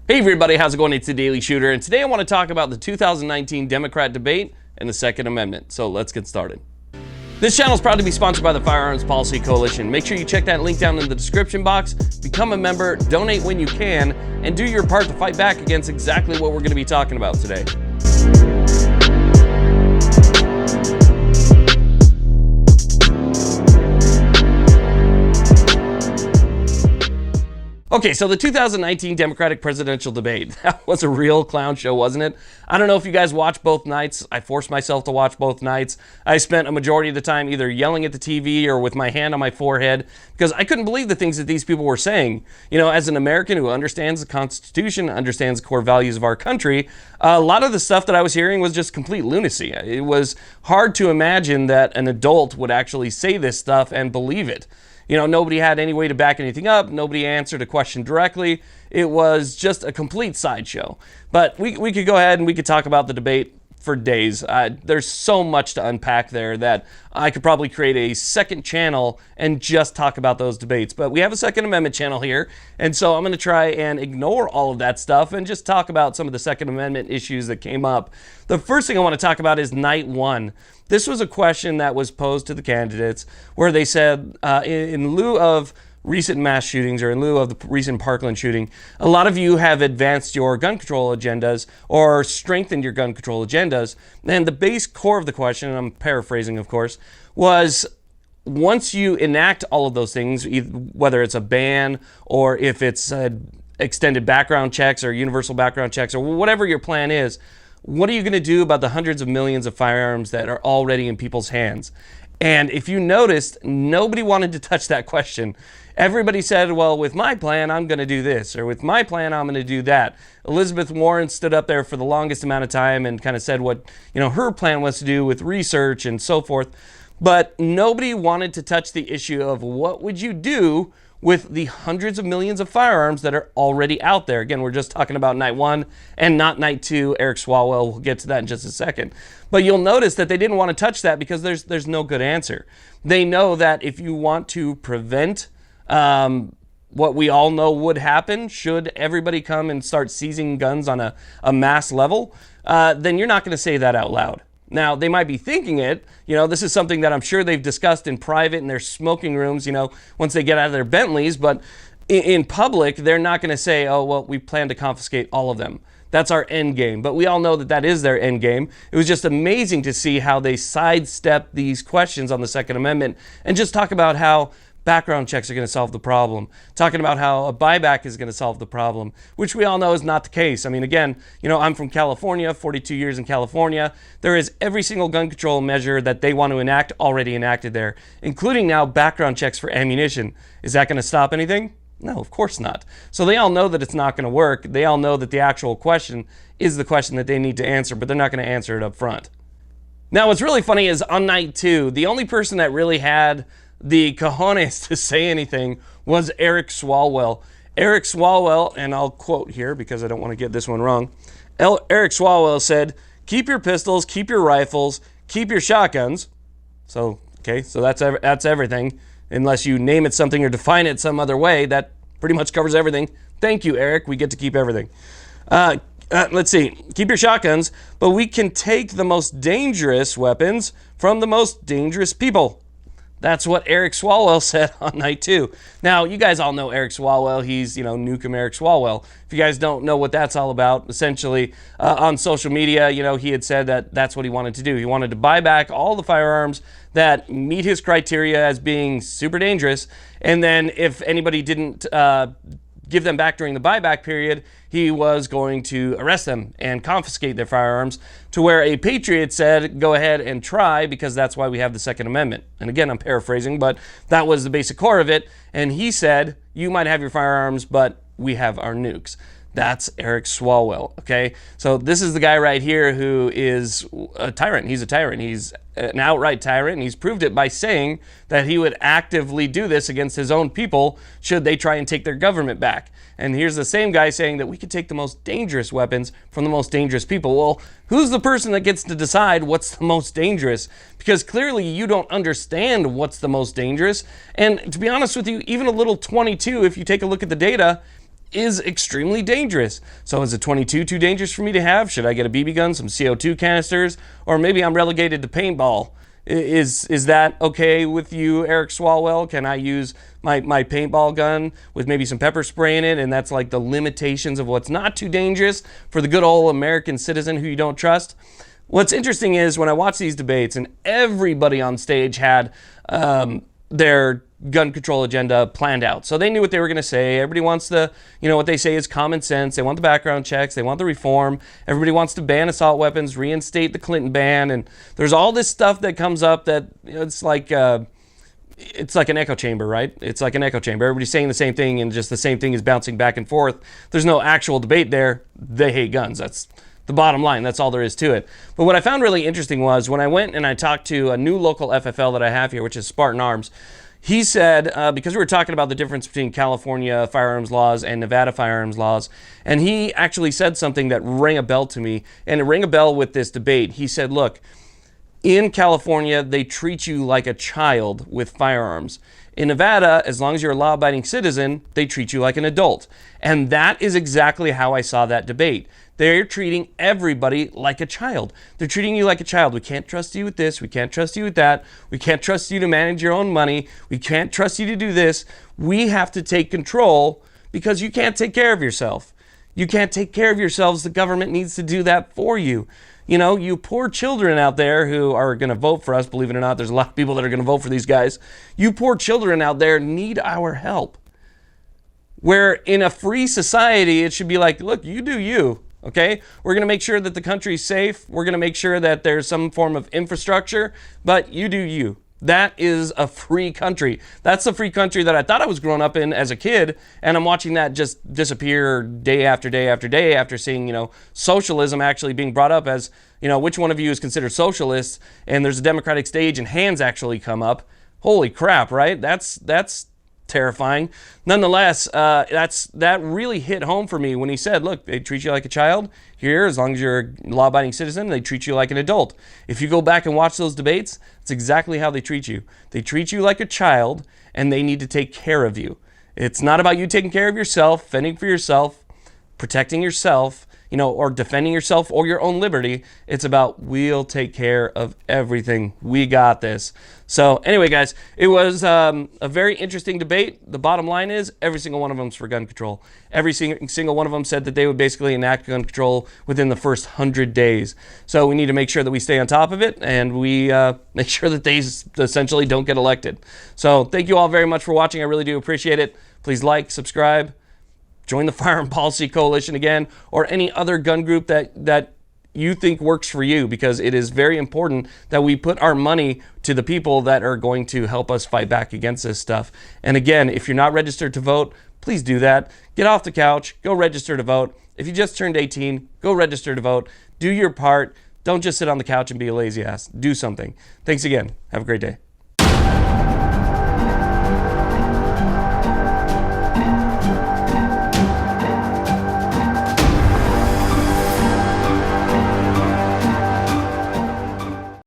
Hey everybody, how's it going? It's the Daily Shooter, and today I want to talk about the 2019 Democrat debate and the Second Amendment. So let's get started. This channel is proud to be sponsored by the Firearms Policy Coalition. Make sure you check that link down in the description box, become a member, donate when you can, and do your part to fight back against exactly what we're going to be talking about today. Okay, so the 2019 Democratic presidential debate, that was a real clown show, wasn't it? I don't know if you guys watched both nights. I forced myself to watch both nights. I spent a majority of the time either yelling at the TV or with my hand on my forehead because I couldn't believe the things that these people were saying. You know, as an American who understands the Constitution, understands the core values of our country, a lot of the stuff that I was hearing was just complete lunacy. It was hard to imagine that an adult would actually say this stuff and believe it. You know, nobody had any way to back anything up. Nobody answered a question directly. It was just a complete sideshow. But we could go ahead and we could talk about the debate for days. There's so much to unpack there that I could probably create a second channel and just talk about those debates. But we have a Second Amendment channel here, and so I'm going to try and ignore all of that stuff and just talk about some of the Second Amendment issues that came up. The first thing I want to talk about is night one. This was a question that was posed to the candidates where they said, in lieu of recent mass shootings or in lieu of the recent Parkland shooting, a lot of you have advanced your gun control agendas or strengthened your gun control agendas. And the base core of the question, and I'm paraphrasing of course, was once you enact all of those things, whether it's a ban or if it's extended background checks or universal background checks or whatever your plan is, what are you going to do about the hundreds of millions of firearms that are already in people's hands? And if you noticed, nobody wanted to touch that question. Everybody said, well, with my plan, I'm going to do this, or with my plan, I'm going to do that. Elizabeth Warren stood up there for the longest amount of time and kind of said what, you know, her plan was to do with research and so forth. But nobody wanted to touch the issue of what would you do with the hundreds of millions of firearms that are already out there. Again, we're just talking about night one and not night two. Eric Swalwell, we'll get to that in just a second. But you'll notice that they didn't want to touch that because there's no good answer. They know that if you want to prevent what we all know would happen should everybody come and start seizing guns on a mass level, then you're not going to say that out loud. Now, they might be thinking it, you know, this is something that I'm sure they've discussed in private in their smoking rooms, you know, once they get out of their Bentleys, but in public, they're not going to say, oh, well, we plan to confiscate all of them. That's our end game. But we all know that that is their end game. It was just amazing to see how they sidestep these questions on the Second Amendment and just talk about how background checks are going to solve the problem, talking about how a buyback is going to solve the problem, which we all know is not the case. I mean, again, you know, I'm from California, 42 years in California. There is every single gun control measure that they want to enact already enacted there, including now background checks for ammunition. Is that going to stop anything? No, of course not. So they all know that it's not going to work. They all know that the actual question is the question that they need to answer, but they're not going to answer it up front. Now, what's really funny is on night two, the only person that really had the cojones to say anything was Eric Swalwell. Eric Swalwell, and I'll quote here because I don't want to get this one wrong. Eric Swalwell said, keep your pistols, keep your rifles, keep your shotguns. So, okay, so that's everything. Unless you name it something or define it some other way, that pretty much covers everything. Thank you, Eric. We get to keep everything. Let's see. Keep your shotguns, but we can take the most dangerous weapons from the most dangerous people. That's what Eric Swalwell said on night two. Now, you guys all know Eric Swalwell. He's, you know, Nukem Eric Swalwell. If you guys don't know what that's all about, essentially, on social media, you know, he had said that that's what he wanted to do. He wanted to buy back all the firearms that meet his criteria as being super dangerous. And then if anybody didn't give them back during the buyback period, he was going to arrest them and confiscate their firearms, to where a patriot said, go ahead and try, because that's why we have the Second Amendment. And again, I'm paraphrasing, but that was the basic core of it. And he said, you might have your firearms, but we have our nukes. That's Eric Swalwell, okay? So this is the guy right here who is a tyrant. He's a tyrant. He's an outright tyrant, and he's proved it by saying that he would actively do this against his own people should they try and take their government back. And here's the same guy saying that we could take the most dangerous weapons from the most dangerous people. Well, who's the person that gets to decide what's the most dangerous? Because clearly you don't understand what's the most dangerous. And to be honest with you, even a little 22, if you take a look at the data, is extremely dangerous. So is a 22 too dangerous for me to have? Should I get a BB gun, some CO2 canisters, or maybe I'm relegated to paintball? Is that okay with you, Eric Swalwell? Can I use my paintball gun with maybe some pepper spray in it, and that's like the limitations of what's not too dangerous for the good old American citizen who you don't trust? What's interesting is when I watch these debates, and everybody on stage had their gun control agenda planned out. So they knew what they were going to say. Everybody wants the, what they say is common sense. They want the background checks. They want the reform. Everybody wants to ban assault weapons, reinstate the Clinton ban. And there's all this stuff that comes up that it's like an echo chamber, right? It's like an echo chamber. Everybody's saying the same thing, and just the same thing is bouncing back and forth. There's no actual debate there. They hate guns. That's the bottom line. That's all there is to it. But what I found really interesting was when I went and I talked to a new local FFL that I have here, which is Spartan Arms. He said, because we were talking about the difference between California firearms laws and Nevada firearms laws, and he actually said something that rang a bell to me, and it rang a bell with this debate. He said, look, in California, they treat you like a child with firearms. In Nevada, as long as you're a law-abiding citizen, they treat you like an adult. And that is exactly how I saw that debate. They're treating everybody like a child. They're treating you like a child. We can't trust you with this. We can't trust you with that. We can't trust you to manage your own money. We can't trust you to do this. We have to take control because you can't take care of yourself. You can't take care of yourselves. The government needs to do that for you. You poor children out there who are going to vote for us, believe it or not, there's a lot of people that are going to vote for these guys. You poor children out there need our help. Where in a free society, it should be like, look, you do you. Okay, we're going to make sure that the country's safe. We're going to make sure that there's some form of infrastructure, but you do you. That is a free country. That's the free country that I thought I was growing up in as a kid, and I'm watching that just disappear day after day after day after seeing, socialism actually being brought up as, which one of you is considered socialist, and there's a democratic stage and hands actually come up. Holy crap, right? That's terrifying. Nonetheless, that really hit home for me when he said, look, they treat you like a child here. As long as you're a law-abiding citizen, they treat you like an adult. If you go back and watch those debates, it's exactly how they treat you. They treat you like a child, and they need to take care of you. It's not about you taking care of yourself, fending for yourself, protecting yourself, or defending yourself or your own liberty. It's about, we'll take care of everything. We got this. So anyway, guys, it was a very interesting debate. The bottom line is every single one of them is for gun control. Every single one of them said that they would basically enact gun control within the first 100 days. So we need to make sure that we stay on top of it, and we make sure that they essentially don't get elected. So thank you all very much for watching. I really do appreciate it. Please like, subscribe, join the Firearm Policy Coalition again, or any other gun group that you think works for you, because it is very important that we put our money to the people that are going to help us fight back against this stuff. And again, if you're not registered to vote, please do that. Get off the couch, go register to vote. If you just turned 18, go register to vote. Do your part. Don't just sit on the couch and be a lazy ass. Do something. Thanks again. Have a great day.